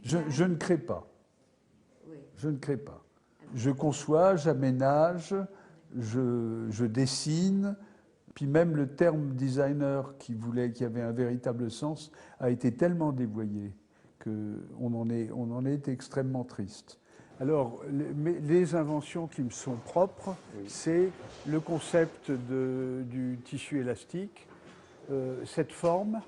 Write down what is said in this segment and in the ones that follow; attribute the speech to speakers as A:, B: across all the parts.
A: Je ne crée pas.
B: Oui.
A: Je ne crée pas. Je conçois, j'aménage, je dessine, puis même le terme designer qui avait un véritable sens a été tellement dévoyé qu'on en est extrêmement triste. Alors, les inventions qui me sont propres, oui, c'est le concept du tissu élastique, cette forme.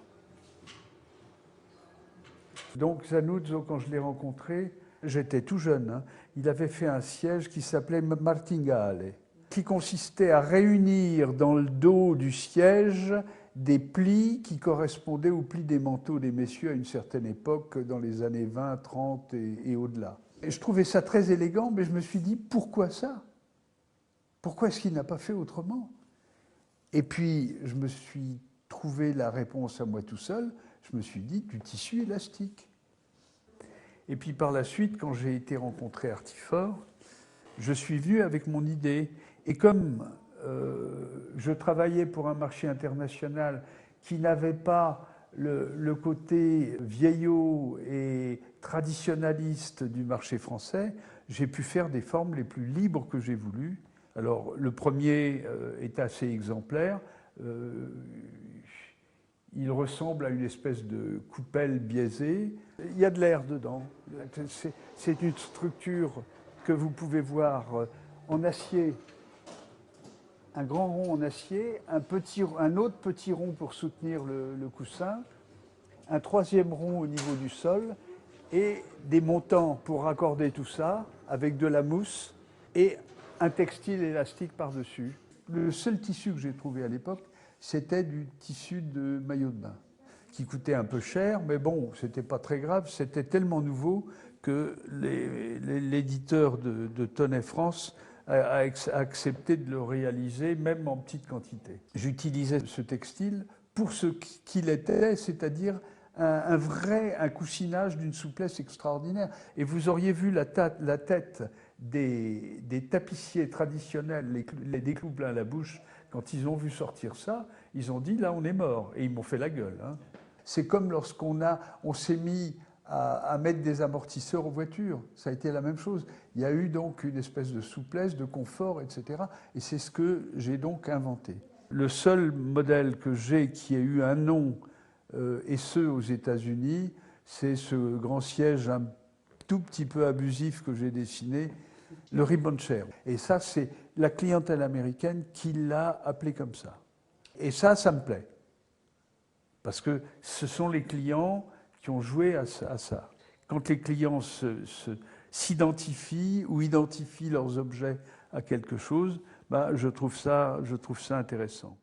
A: Donc Zanuzzo, quand je l'ai rencontré, j'étais tout jeune, hein, il avait fait un siège qui s'appelait martingale, qui consistait à réunir dans le dos du siège des plis qui correspondaient aux plis des manteaux des messieurs à une certaine époque, dans les années 20, 30 et au-delà. Et je trouvais ça très élégant, mais je me suis dit, pourquoi ça? Pourquoi est-ce qu'il n'a pas fait autrement? Et puis, je me suis trouvé la réponse à moi tout seul, je me suis dit, du tissu élastique. Et puis par la suite, quand j'ai été rencontré Artifort, je suis venu avec mon idée. Et comme je travaillais pour un marché international qui n'avait pas le côté vieillot et traditionnaliste du marché français, j'ai pu faire des formes les plus libres que j'ai voulu. Alors le premier est assez exemplaire. Il ressemble à une espèce de coupelle biaisée. Il y a de l'air dedans. C'est une structure que vous pouvez voir en acier, un grand rond en acier, un autre petit rond pour soutenir le coussin, un troisième rond au niveau du sol et des montants pour raccorder tout ça avec de la mousse et un textile élastique par-dessus. Le seul tissu que j'ai trouvé à l'époque, c'était du tissu de maillot de bain, qui coûtait un peu cher, mais bon, c'était pas très grave, c'était tellement nouveau que l'éditeur de Tonnet France a accepté de le réaliser, même en petite quantité. J'utilisais ce textile pour ce qu'il était, c'est-à-dire un coussinage d'une souplesse extraordinaire. Et vous auriez vu la tête des tapissiers traditionnels, les déclous plein la bouche, quand ils ont vu sortir ça, ils ont dit là on est mort, et ils m'ont fait la gueule. Hein. C'est comme lorsqu'on s'est mis à mettre des amortisseurs aux voitures, ça a été la même chose. Il y a eu donc une espèce de souplesse, de confort, etc. Et c'est ce que j'ai donc inventé. Le seul modèle que j'ai qui ait eu un nom, et ce aux États-Unis, c'est ce grand siège un tout petit peu abusif que j'ai dessiné, le ribbon chair. Et ça, c'est la clientèle américaine qui l'a appelé comme ça. Et ça me plaît. Parce que ce sont les clients qui ont joué à ça. Quand les clients s'identifient ou identifient leurs objets à quelque chose, bah, je trouve ça intéressant.